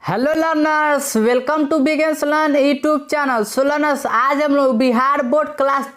Hello learners, welcome to beginners learn YouTube channel. So learners, आज हम लोग Bihar board class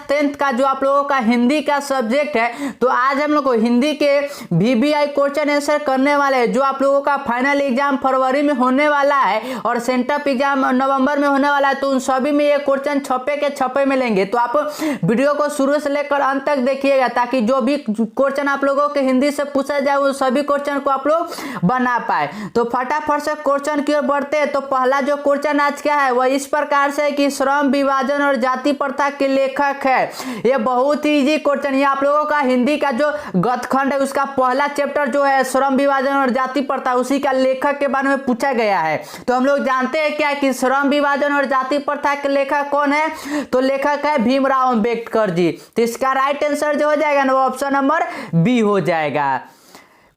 10th का जो आप लोगों का हिंदी का सब्जेक्ट है, तो आज हम लोग को हिंदी के VBI क्वेश्चन आंसर करने वाले हैं। जो आप लोगों का फाइनल एग्जाम फरवरी में होने वाला है और सेंटअप एग्जाम नवंबर में होने वाला है, तो उन सभी में ये क्वेश्चन छपे के छपे मिलेंगे। तो आप वीडियो को शुरू से लेकर अंत तक देखिएगा, ताकि जो भी क्वेश्चन आप लोगों के हिंदी से पूछा जाए उन सभी क्वेश्चन को आप लोग बना पाए। तो फटाफट से क्वेश्चन की ओर बढ़ते हैं। तो पहला जो क्वेश्चन आज का है वह इस प्रकार से कि श्रम विभाजन और जाति प्रथा के लेखक है। ये बहुत ही इजी क्वेश्चन। ये आप लोगों का हिंदी का जो गद्यखंड है उसका पहला चैप्टर जो है श्रम विभाजन और जाति प्रथा, उसी का लेखक के बारे में पूछा गया है। तो हम लोग जानते हैं क्या कि श्रम विभाजन और जाति प्रथा के लेखक कौन है, तो लेखक है भीमराव अंबेडकर जी। तो इसका राइट आंसर जो हो जाएगा ना वो ऑप्शन नंबर बी हो जाएगा।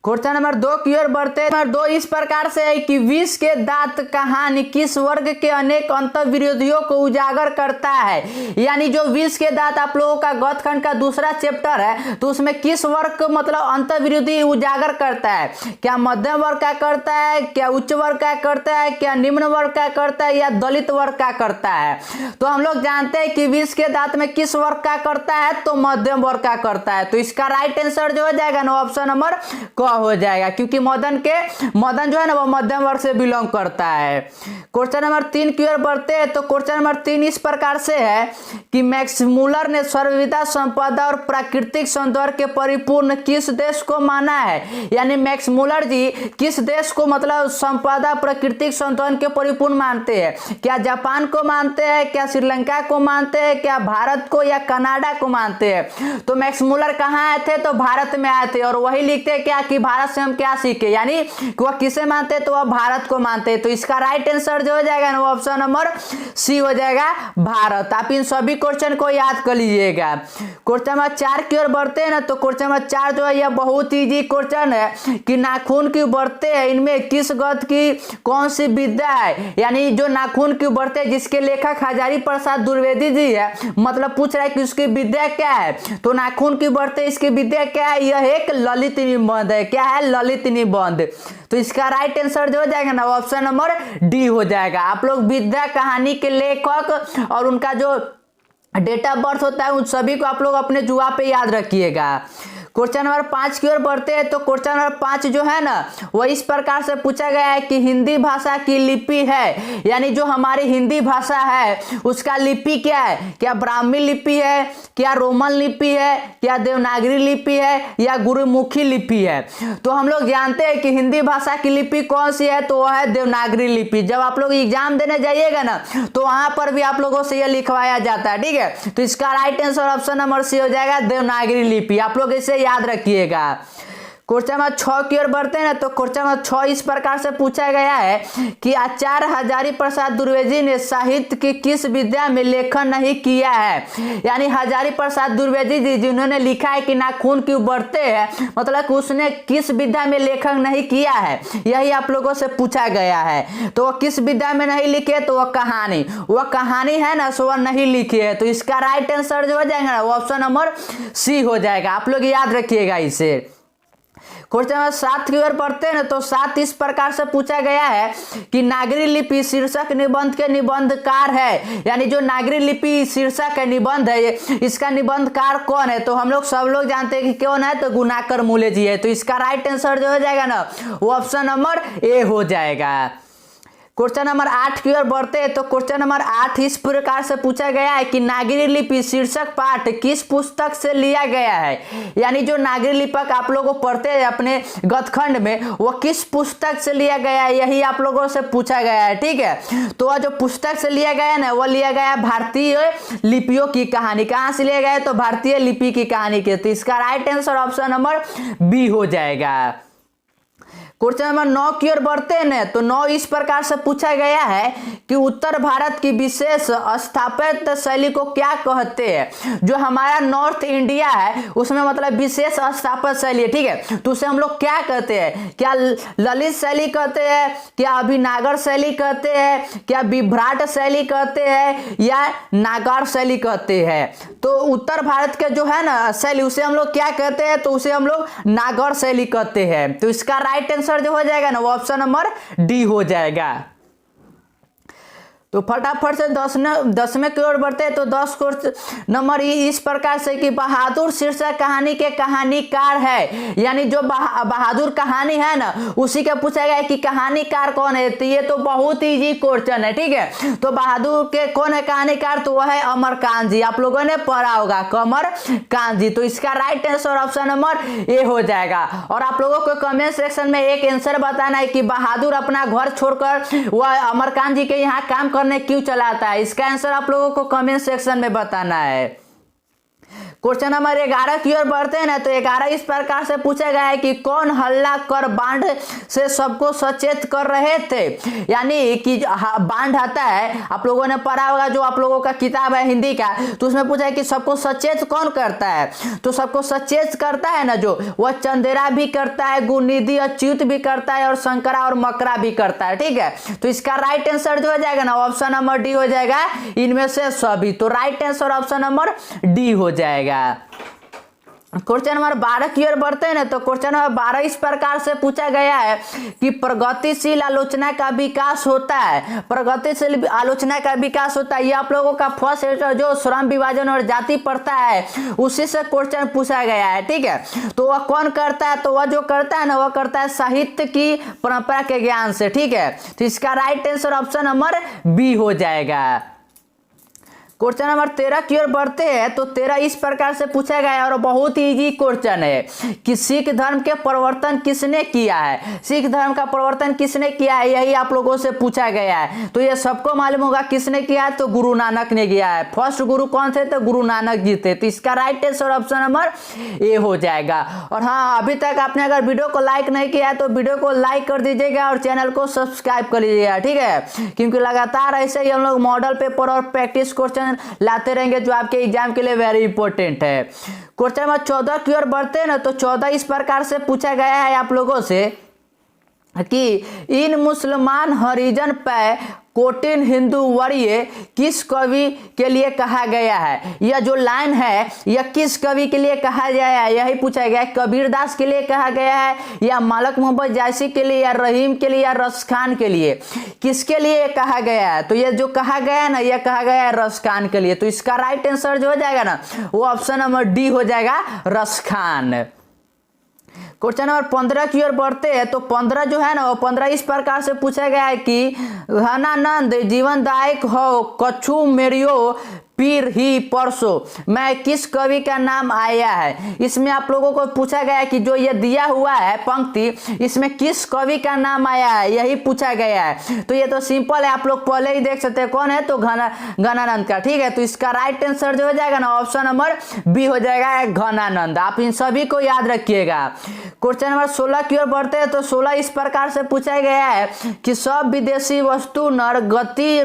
क्वेश्चन नंबर 2 की ओर बढ़ते हैं। नंबर 2 इस प्रकार से है कि विष के दांत कहानी किस वर्ग के अनेक अंतर्विरोधियों को उजागर करता है। यानी जो विष के दांत आप लोगों का गद्यखंड का दूसरा चैप्टर है, तो उसमें किस वर्ग को मतलब अंतर्विरोधी उजागर करता है। क्या मध्यम वर्ग का करता है, क्या उच्च वर्ग का करता है, क्या निम्न वर्ग का करता है, या दलित वर्ग का करता है। तो हम लोग जानते हैं कि विष के दांत में किस वर्ग का करता है, तो मध्यम वर्ग का करता है। तो इसका राइट आंसर जो हो जाएगा ना ऑप्शन नंबर क हो जाएगा, क्योंकि मदन जो है ना वो मध्यम वर्ग से बिलोंग करता है। क्वेश्चन नंबर 3 की ओर बढ़ते हैं। तो क्वेश्चन नंबर 3 इस प्रकार से है कि मैक्स मूलर ने सर्वविदा संपदा और प्राकृतिक सौंदर्य के परिपूर्ण किस देश को माना है। यानी मैक्स मूलर जी किस देश को मतलब संपदा प्राकृतिक सौंदर्य के परिपूर्ण मानते हैं। क्या जापान को मानते हैं, क्या श्रीलंका को मानते हैं, क्या भारत को, या कनाडा को मानते हैं। तो मैक्स मूलर कहाँ आए थे, तो भारत में आए थे, और वही लिखते हैं क्या कि भारत से हम क्या सीखे, यानी वह किसे मानते हैं, तो वह भारत को मानते हैं। तो इसका राइट आंसर जो हो जाएगा ना वो ऑप्शन नंबर सी हो जाएगा, भारत। आप इन सभी क्वेश्चन को याद कर लीजिएगा। क्वेश्चन नंबर 4 की ओर बढ़ते हैं ना। तो क्वेश्चन नंबर 4 जो है यह बहुत इजी क्वेश्चन है कि नाखून क्यों बढ़ते हैं, इनमें किस गद्य की कौन सी विद्या है। यानी जो नाखून क्यों बढ़ते हैं जिसके लेखक हजारी प्रसाद द्विवेदी जी है, मतलब पूछ रहा है कि उसकी विद्या क्या है। तो नाखून क्यों बढ़ते इसकी विद्या क्या है, यह एक ललित निबंध है। क्या है, ललित निबंध। तो इसका राइट आंसर जो हो जाएगा ना ऑप्शन नंबर डी हो जाएगा। आप लोग विद्या कहानी के लेखक और उनका जो डेट ऑफ बर्थ होता है उन सभी को आप लोग अपने जुआ पे याद रखिएगा। क्वेश्चन नंबर 5 की ओर बढ़ते हैं। तो क्वेश्चन नंबर 5 जो है ना वह इस प्रकार से पूछा गया है कि हिंदी भाषा की लिपि है, यानी जो हमारी हिंदी भाषा है उसका लिपि क्या है। क्या ब्राह्मी लिपि है, क्या रोमन लिपि है, क्या देवनागरी लिपि है, या गुरुमुखी लिपि है। तो हम लोग जानते हैं कि हिंदी भाषा की लिपि कौन सी है, तो वह है देवनागरी लिपि। जब आप लोग एग्जाम देने जाइएगा ना तो वहां पर भी आप लोगों से यह लिखवाया जाता है, ठीक है। तो इसका right answer option number C हो जाएगा, देवनागरी लिपि। आप लोग इसे याद रखिएगा। क्वेश्चन नंबर 6 की ओर बढ़ते हैं ना। तो क्वेश्चन नंबर 6 इस प्रकार से पूछा गया है कि आचार्य हजारी प्रसाद द्विवेदी ने साहित्य की किस विद्या में लेखन नहीं किया है। यानी हजारी प्रसाद द्विवेदी जी जिन्होंने लिखा है कि नाखून क्यों बढ़ते हैं, मतलब कि उसने किस विद्या में लेखन नहीं किया है, यही आप लोगों से पूछा गया है। तो वह किस विद्या में नहीं लिखे, तो वह कहानी है ना, सो वह नहीं लिखी है। तो इसका राइट आंसर जो हो जाएगा वो ऑप्शन नंबर सी हो जाएगा। आप लोग याद रखिएगा इसे। क्वेश्चन नंबर 7 की ओर बढ़ते हैं ना। तो 7 इस प्रकार से पूछा गया है कि नागरी लिपि शीर्षक निबंध के निबंधकार है। यानी जो नागरी लिपि शीर्षक है निबंध है, इसका निबंधकार कौन है। तो हम लोग सब लोग जानते हैं कि कौन है, तो गुणाकर मूले जी है। तो इसका राइट आंसर जो हो जाएगा ना वो ऑप्शन नंबर ए हो जाएगा। क्वेश्चन नंबर 8 की ओर बढ़ते हैं। तो क्वेश्चन नंबर 8 इस प्रकार से पूछा गया है कि नागरी लिपि शीर्षक पाठ किस पुस्तक से लिया गया है। यानी जो नागरी लिपि आप लोगों को पढ़ते हैं अपने गद्यखंड में, वो किस पुस्तक से लिया गया है, यही आप लोगों से पूछा गया है, ठीक है। तो वह जो पुस्तक से लिया गया है ना वो लिया गया है भारतीय लिपियों की कहानी। कहाँ से लिया गया है, तो भारतीय लिपि की कहानी के। तो इसका right answer option number B हो जाएगा। क्वेश्चन नंबर 9 की ओर बढ़ते हैं ना। तो 9 इस प्रकार से पूछा गया है कि उत्तर भारत की विशेष स्थापत्य शैली को क्या कहते हैं। जो हमारा नॉर्थ इंडिया है उसमें मतलब विशेष स्थापत्य शैली है, ठीक है। तो उसे हम लोग क्या कहते हैं, क्या ललित शैली कहते हैं, क्या अभिनागर शैली कहते हैं, क्या विभ्राट शैली कहते हैं, या नागार शैली कहते हैं। तो उत्तर भारत के जो है ना शैली उसे हम लोग क्या कहते हैं, तो उसे हम लोग नागर शैली कहते हैं। तो इसका राइट आंसर आंसर जो हो जाएगा ना वो ऑप्शन नंबर डी हो जाएगा। तो फटाफट से 10वें की ओर बढ़ते हैं। तो 10 नंबर इस प्रकार से कि बहादुर शीर्षक कहानी के कहानीकार है, यानी जो बहादुर कहानी है ना उसी का पूछा गया है कि कहानीकार कौन है। तो ये तो बहुत इजी क्वेश्चन है, ठीक है। तो बहादुर के कौन है कहानीकार, तो वह है अमरकांत जी। आप लोगों ने पढ़ा होगा अमरकांत जी। तो इसका right answer option number A हो जाएगा। और आप लोगों को कमेंट सेक्शन में एक आंसर बताना है कि बहादुर अपना घर छोड़कर वह अमरकांत जी के यहाँ काम क्यों चलाता है। इसका आंसर आप लोगों को कमेंट सेक्शन में बताना है। क्वेश्चन नंबर 11 की ओर बढ़ते हैं ना। तो 11 इस प्रकार से पूछा गया है कि कौन हल्ला कर बांध से सबको सचेत कर रहे थे, यानी कि बांध आता है, आप लोगों ने पढ़ा होगा जो आप लोगों का किताब है हिंदी का, तो उसमें पूछा है कि सबको सचेत कौन करता है। तो सबको सचेत करता है ना जो, वह चंदेरा भी करता है, गुणनिधि अच्युत भी करता है, और शंकरा और मकरा भी करता है, ठीक है। तो इसका राइट आंसर जो हो जाएगा ना ऑप्शन नंबर डी हो जाएगा, इनमें से सभी। तो right answer option number D हो जाएगा। क्वेश्चन नंबर 12 की ओर बढ़ते हैं ना। तो क्वेश्चन नंबर 12 इस प्रकार से पूछा गया है कि प्रगतिशील आलोचना का विकास होता है, प्रगतिशील आलोचना का विकास होता है। ये आप लोगों का फर्स्ट जो श्रम विभाजन और जाति पढ़ता है उसी से क्वेश्चन पूछा गया है, ठीक है। तो वह कौन करता है, तो वह जो करता है ना वह करता है साहित्य की परंपरा के ज्ञान से, ठीक है। तो इसका right answer option number B हो जाएगा। क्वेश्चन नंबर 13 की ओर बढ़ते हैं। तो 13 इस प्रकार से पूछा गया है और बहुत ही इजी क्वेश्चन है कि सिख धर्म के परिवर्तन किसने किया है। सिख धर्म का परिवर्तन किसने किया है, यही आप लोगों से पूछा गया है। तो ये सबको मालूम होगा किसने किया है, तो गुरु नानक ने किया है। फर्स्ट गुरु कौन थे, तो गुरु नानक जी थे। तो इसका right answer option number A हो जाएगा। और हाँ, अभी तक आपने अगर वीडियो को लाइक नहीं किया है तो वीडियो को लाइक कर दीजिएगा और चैनल को सब्सक्राइब कर लीजिएगा, ठीक है। क्योंकि लगातार ऐसे ही हम लोग मॉडल पेपर और प्रैक्टिस क्वेश्चन लाते रहेंगे जो आपके एग्जाम के लिए वेरी इंपॉर्टेंट है। क्वेश्चन नंबर 14 की ओर बढ़ते हैं ना। तो 14 इस प्रकार से पूछा गया है आप लोगों से कि इन मुसलमान हरिजन पे कोटिन हिंदू वर्य किस कवि के लिए कहा गया है। यह जो लाइन है यह किस कवि के लिए कहा गया है, यही पूछा गया है। कबीरदास के लिए कहा गया है, या मलक मोहम्मद जायसी के लिए, या रहीम के लिए, या रस खान के लिए, किसके लिए कहा गया है। तो यह जो कहा गया है ना यह कहा गया है रस खान के लिए। तो इसका राइट आंसर जो हो जाएगा ना वो ऑप्शन नंबर डी हो जाएगा, रस खान। क्वेश्चन नंबर 15 की ओर बढ़ते हैं। तो 15 जो है ना वो 15 इस प्रकार से पूछा गया है कि घनानंद जीवनदायक हो कछु मेरियो पीर ही परसो मैं किस कवि का नाम आया है। इसमें आप लोगों को पूछा गया है कि जो ये दिया हुआ है पंक्ति इसमें किस कवि का नाम आया है, यही पूछा गया है। तो ये तो सिंपल है, आप लोग पहले ही देख सकते हैं कौन है, तो घनानंद का, ठीक है। तो इसका राइट आंसर जो हो जाएगा ना ऑप्शन नंबर बी हो जाएगा, घनानंद। आप इन सभी को याद रखिएगा। क्वेश्चन नंबर 16 की ओर बढ़ते हैं। तो 16 इस प्रकार से पूछा गया है कि सब विदेशी वस्तु नर गति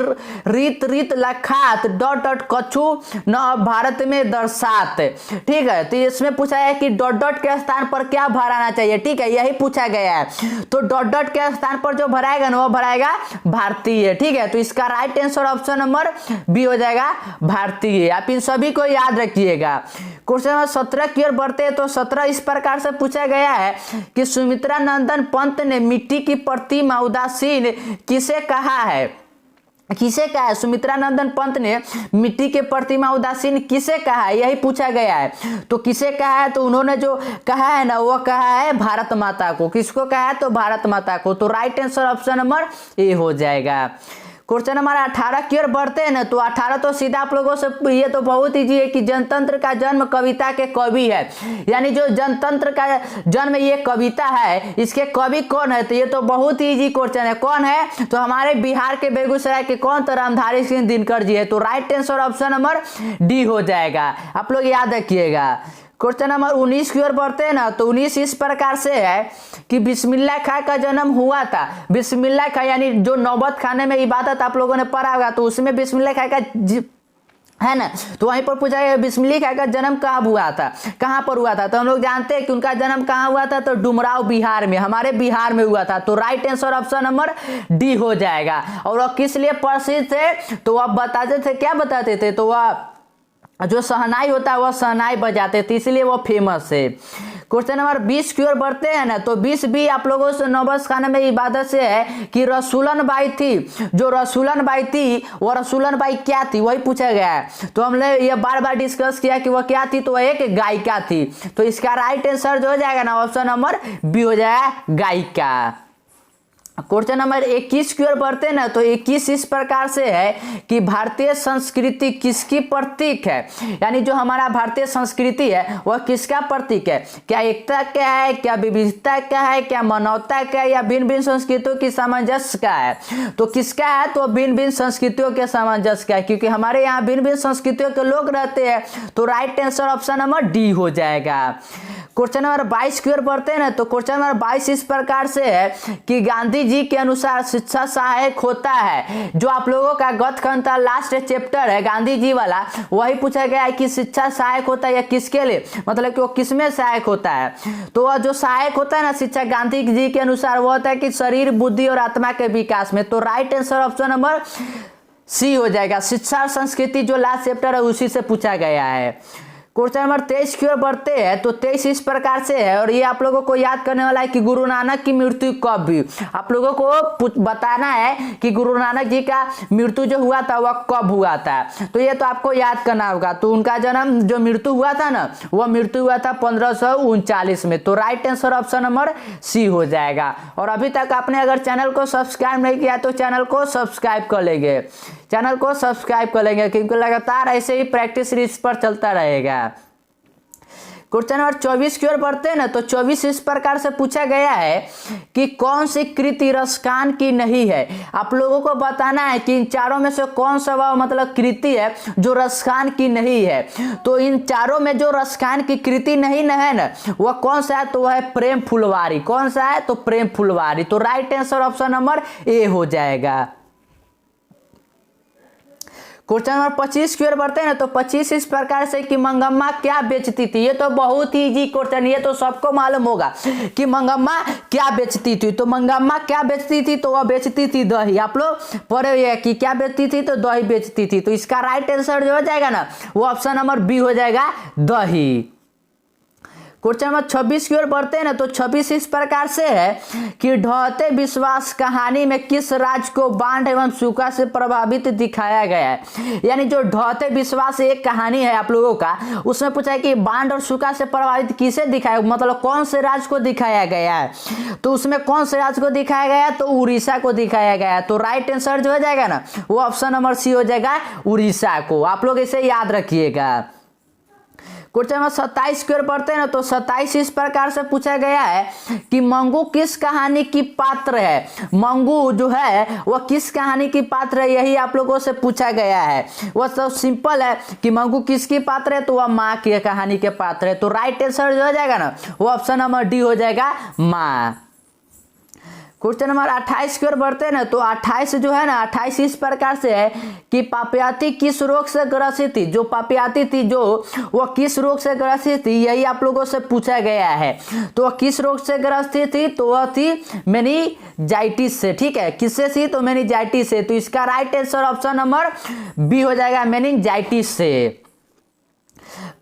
रीत रीत लखात डॉट डॉट कछु न भारत में दर्शात, ठीक है। तो इसमें पूछा है कि डॉट डॉट के स्थान पर क्या भराना चाहिए, ठीक है, यही पूछा गया है। तो डॉट डॉट के स्थान पर जो भराएगा ना वो भराएगा भारतीय, ठीक है। तो इसका right answer option number B हो जाएगा, भारतीय। आप इन सभी को याद रखिएगा। क्वेश्चन नंबर 17 की ओर बढ़ते हैं। तो 17 इस प्रकार से पूछा गया है कि सुमित्रा नंदन पंत ने मिट्टी की प्रतिमा उदासीन किसे कहा है, किसे कहा है। सुमित्रा नंदन पंत ने मिट्टी के प्रतिमा उदासीन किसे कहा है, यही पूछा गया है। तो किसे कहा है, तो उन्होंने जो कहा है ना वो कहा है भारत माता को। किसको कहा है, तो भारत माता को। तो right answer option number A हो जाएगा। क्वेश्चन नंबर 18 की ओर बढ़ते हैं ना। तो 18 तो सीधा आप लोगों से, ये तो बहुत इजी है कि जनतंत्र का जन्म कविता के कवि है, यानी जो जनतंत्र का जन्म ये कविता है इसके कवि कौन है। तो ये तो बहुत ही इजी क्वेश्चन है, कौन है, तो हमारे बिहार के बेगूसराय के कौन, तो रामधारी सिंह दिनकर जी है। तो right answer option number D हो जाएगा, आप लोग याद रखिएगा। क्वेश्चन नंबर 19 की ओर बढ़ते हैं ना। तो 19 इस प्रकार से है कि बिस्मिल्लाह खां का जन्म हुआ था। बिस्मिल्लाह खां यानी जो नौबत खाने में इबादत आप लोगों ने पढ़ा होगा, तो उसमें बिस्मिल्लाह खां का है ना। तो वहीं पर पूछा गया बिस्मिल्लाह खां का जन्म कहाँ हुआ था, कहाँ पर हुआ था। तो हम लोग जानते हैं कि उनका जन्म कहाँ हुआ था, तो डुमराव बिहार में, हमारे बिहार में हुआ था। तो right answer option number D हो जाएगा। और वह किस लिए प्रसिद्ध थे, तो वह बताते थे, क्या बताते थे, तो वह जो शहनाई होता है वह शहनाई बजाते थे, इसलिए वो फेमस है। क्वेश्चन नंबर 20 की ओर बढ़ते हैं ना, तो 20 भी आप लोगों से नौबत खाना में इबादत से है कि रसूलन बाई थी, जो रसूलन बाई थी वो रसूलन बाई क्या थी वही पूछा गया है। तो हमने ये बार बार डिस्कस किया कि वह क्या थी, तो वह एक गायिका थी। तो इसका राइट आंसर जो हो जाएगा ना, ऑप्शन नंबर बी हो जाएगा गायिका। क्वेश्चन नंबर 21 की ओर बढ़ते ना, तो 21 इस प्रकार से है कि भारतीय संस्कृति किसकी प्रतीक है, यानी जो हमारा भारतीय संस्कृति है वह किसका प्रतीक है। क्या एकता का है, क्या विविधता का है, क्या मानवता का है, या भिन्न भिन्न संस्कृतियों की सामंजस्य का है। तो किसका है, तो भिन्न भिन्न संस्कृतियों के सामंजस्य का है, क्योंकि हमारे यहाँ भिन्न भिन्न संस्कृतियों के लोग रहते हैं। तो right answer option number D हो जाएगा। क्वेश्चन नंबर 22 की ओर बढ़ते हैं ना, तो क्वेश्चन नंबर 22 इस प्रकार से है कि गांधी जी के अनुसार शिक्षा सहायक होता है। जो आप लोगों का गतखंड था, लास्ट चैप्टर है गांधी जी वाला, वही पूछा गया है कि शिक्षा सहायक होता है या किसके लिए, मतलब कि वो किसमें सहायक होता है। तो वह जो सहायक होता है ना शिक्षा गांधी जी के अनुसार, वो होता है कि शरीर, बुद्धि और आत्मा के विकास में। तो right answer option number C हो जाएगा। शिक्षा और संस्कृति जो लास्ट चैप्टर है उसी से पूछा गया है। क्वेश्चन नंबर 23 की ओर बढ़ते हैं, तो 23 इस प्रकार से है, और ये आप लोगों को याद करने वाला है कि गुरु नानक की मृत्यु कब हुई। आप लोगों को बताना है कि गुरु नानक जी का मृत्यु जो हुआ था वह कब हुआ था। तो ये तो आपको याद करना होगा। तो उनका जन्म जो मृत्यु हुआ था ना, वह मृत्यु हुआ था 1539 में। तो right answer option number C हो जाएगा। और अभी तक आपने अगर चैनल को सब्सक्राइब नहीं किया तो चैनल को सब्सक्राइब कर लेंगे, चैनल को सब्सक्राइब कर लेंगे, क्योंकि लगातार ऐसे ही प्रैक्टिस सीरीज पर चलता रहेगा। क्वेश्चन नंबर 24 की ओर बढ़ते हैं ना, तो 24 इस प्रकार से पूछा गया है कि कौन सी कृति रसखान की नहीं है। आप लोगों को बताना है कि इन चारों में से कौन सा वह मतलब कृति है जो रसखान की नहीं है। तो इन चारों में जो रसखान की कृति नहीं है ना, वह कौन सा है, तो वह है प्रेम फुलवारी। कौन सा है, तो प्रेम फुलवारी। तो right answer option number A हो जाएगा। क्वेश्चन नंबर 25 की ओर बढ़ते हैं ना, तो 25 इस प्रकार से कि मंगम्मा क्या बेचती थी। ये तो बहुत ही इजी क्वेश्चन, ये तो सबको मालूम होगा कि मंगम्मा क्या बेचती थी। तो मंगम्मा क्या बेचती थी, तो वह बेचती थी दही। आप लोग पढ़े हुए कि क्या बेचती थी, तो दही बेचती थी। तो इसका राइट आंसर जो हो जाएगा ना, वो ऑप्शन नंबर बी हो जाएगा, दही। क्वेश्चन नंबर 26 की ओर बढ़ते हैं ना, तो 26 इस प्रकार से है कि ढहते विश्वास कहानी में किस राज्य को बाढ़ एवं सूखा से प्रभावित दिखाया गया है। यानी जो ढहते विश्वास एक कहानी है आप लोगों का, उसमें पूछा है कि बाढ़ और सूखा से प्रभावित किसे दिखाया, मतलब कौन से राज्य को दिखाया गया है। तो उसमें कौन से राज्य को दिखाया गया है, तो उड़ीसा को दिखाया गया है। तो राइट आंसर जो हो जाएगा ना, वो ऑप्शन नंबर सी हो जाएगा, उड़ीसा को। आप लोग इसे याद रखिएगा। क्वेश्चन नंबर 27 की ओर बढ़ते हैं ना, तो 27 इस प्रकार से पूछा गया है कि मंगू किस कहानी की पात्र है। मंगू जो है वह किस कहानी की पात्र है, यही आप लोगों से पूछा गया है। वह सब सिंपल है कि मंगू किसकी पात्र है, तो वह माँ की कहानी के पात्र है। तो राइट आंसर जो हो जाएगा ना, वो ऑप्शन नंबर डी हो जाएगा, माँ। क्वेश्चन नंबर 28 की ओर बढ़ते हैं ना, तो 28 जो है ना, 28 इस प्रकार से है कि पापयाती किस रोग से ग्रसित थी। जो पापयाती थी जो वह किस रोग से ग्रसित थी, यही आप लोगों से पूछा गया है। तो वह किस रोग से ग्रसित थी, तो वह थी मेनिंजाइटिस से। ठीक है, किससे थी, तो मेनिंजाइटिस से। तो इसका right answer option number B हो जाएगा, मेनिंजाइटिस से।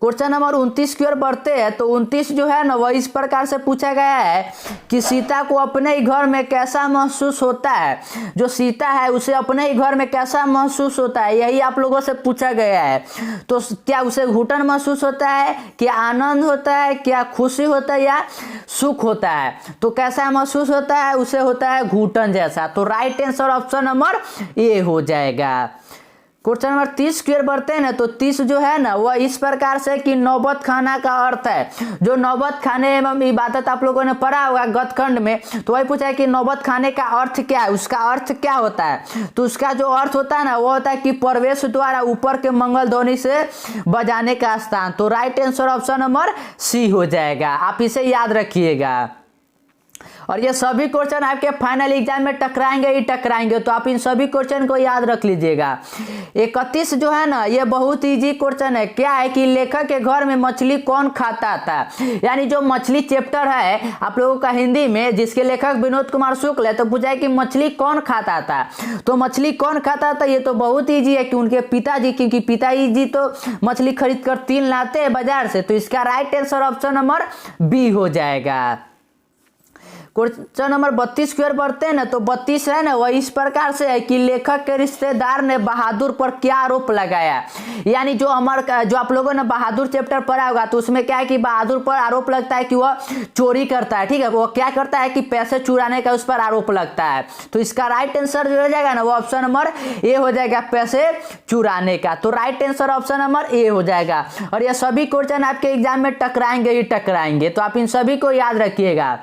क्वेश्चन नंबर 29 की ओर बढ़ते हैं, तो 29 जो है ना, वह इस प्रकार से पूछा गया है कि सीता को अपने ही घर में कैसा महसूस होता है। जो सीता है उसे अपने ही घर में कैसा महसूस होता है, यही आप लोगों से पूछा गया है। तो क्या उसे घुटन महसूस होता है, क्या आनंद होता है, क्या खुशी होता है, या सुख होता है। तो कैसा महसूस होता है, उसे होता है घुटन जैसा। तो right answer option number A हो जाएगा। क्वेश्चन नंबर 30 की ओर बढ़ते हैं ना, तो 30 जो है ना, वह इस प्रकार से कि नौबत खाना का अर्थ है। जो नौबत खाने एवं इबादत आप लोगों ने पढ़ा होगा गतखंड में, तो वही पूछा है कि नौबत खाने का अर्थ क्या है, उसका अर्थ क्या होता है। तो उसका जो अर्थ होता है ना, वो होता है कि प्रवेश द्वारा ऊपर के मंगल ध्वनि से बजाने का स्थान। तो right answer option number C हो जाएगा। आप इसे याद रखिएगा। और ये सभी क्वेश्चन आपके फाइनल एग्जाम में टकराएंगे ही टकराएंगे, तो आप इन सभी क्वेश्चन को याद रख लीजिएगा। 31 जो है ना, ये बहुत इजी क्वेश्चन है। क्या है कि लेखक के घर में मछली कौन खाता था, यानी जो मछली चैप्टर है आप लोगों का हिंदी में, जिसके लेखक विनोद कुमार शुक्ल है, तो पूछा है कि मछली कौन खाता था। तो मछली कौन खाता था, ये तो बहुत इजी है कि उनके पिताजी, क्योंकि पिताजी तो मछली खरीद कर 3 लाते हैं बाजार से। तो इसका right answer option number B हो जाएगा। क्वेश्चन नंबर 32 की ओर बढ़ते हैं ना, तो 32 है ना, वह इस प्रकार से है कि लेखक के रिश्तेदार ने बहादुर पर क्या आरोप लगाया। यानी जो आप लोगों ने बहादुर चैप्टर पढ़ा होगा, तो उसमें क्या है कि बहादुर पर आरोप लगता है कि वह चोरी करता है। ठीक है, वो क्या करता है कि पैसे चुराने का उस पर आरोप लगता है। तो इसका राइट आंसर जो हो जाएगा ना, वो ऑप्शन नंबर ए हो जाएगा, पैसे चुराने का। तो right answer option number A हो जाएगा। और ये सभी क्वेश्चन आपके एग्जाम में टकराएंगे ही टकराएंगे, तो आप इन सभी को याद रखिएगा।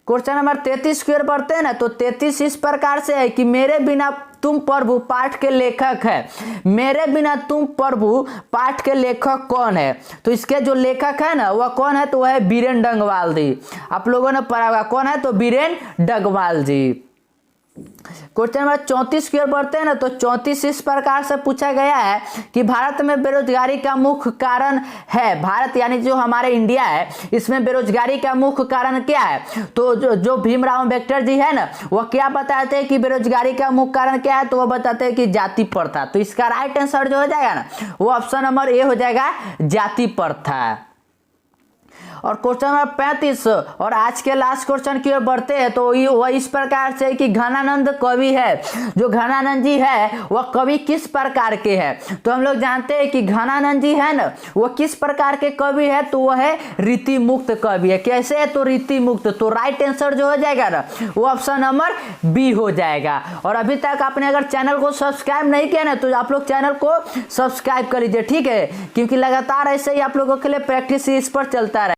क्वेश्चन नंबर 33 की ओर बढ़ते हैं ना, तो 33 इस प्रकार से है कि मेरे बिना तुम प्रभु पाठ के लेखक है। मेरे बिना तुम प्रभु पाठ के लेखक कौन है, तो इसके जो लेखक है ना, वह कौन है, तो वह है बीरेन डंगवाल जी। आप लोगों ने पढ़ा होगा कौन है, तो बीरेन डंगवाल जी। क्वेश्चन नंबर 34 की ओर बढ़ते हैं ना, तो 34 इस प्रकार से पूछा गया है कि भारत में बेरोजगारी का मुख्य कारण है। भारत यानी जो हमारे इंडिया है, इसमें बेरोजगारी का मुख्य कारण क्या है। तो जो भीमराव अंबेडकर जी है ना, वह क्या बताते हैं कि बेरोजगारी का मुख्य कारण क्या है, तो वह बताते हैं कि जाति प्रथा। तो इसका राइट आंसर जो हो जाएगा ना, वो ऑप्शन नंबर ए हो जाएगा, जाति प्रथा। और क्वेश्चन नंबर 35 और आज के लास्ट क्वेश्चन की ओर बढ़ते हैं, तो वह इस प्रकार से कि घनानंद कवि है। जो घनानंद जी है वह कवि किस प्रकार के हैं, तो हम लोग जानते हैं कि घनानंद जी है ना, वह किस प्रकार के कवि है, तो वह है रीति मुक्त कवि है। कैसे है, तो रीति मुक्त। तो राइट आंसर जो हो जाएगा ना, वो ऑप्शन नंबर बी हो जाएगा। और अभी तक आपने अगर चैनल को सब्सक्राइब नहीं किया ना, तो आप लोग चैनल को सब्सक्राइब कर लीजिए, ठीक है, क्योंकि लगातार ऐसे ही आप लोगों के लिए प्रैक्टिस इस पर चलता रहे।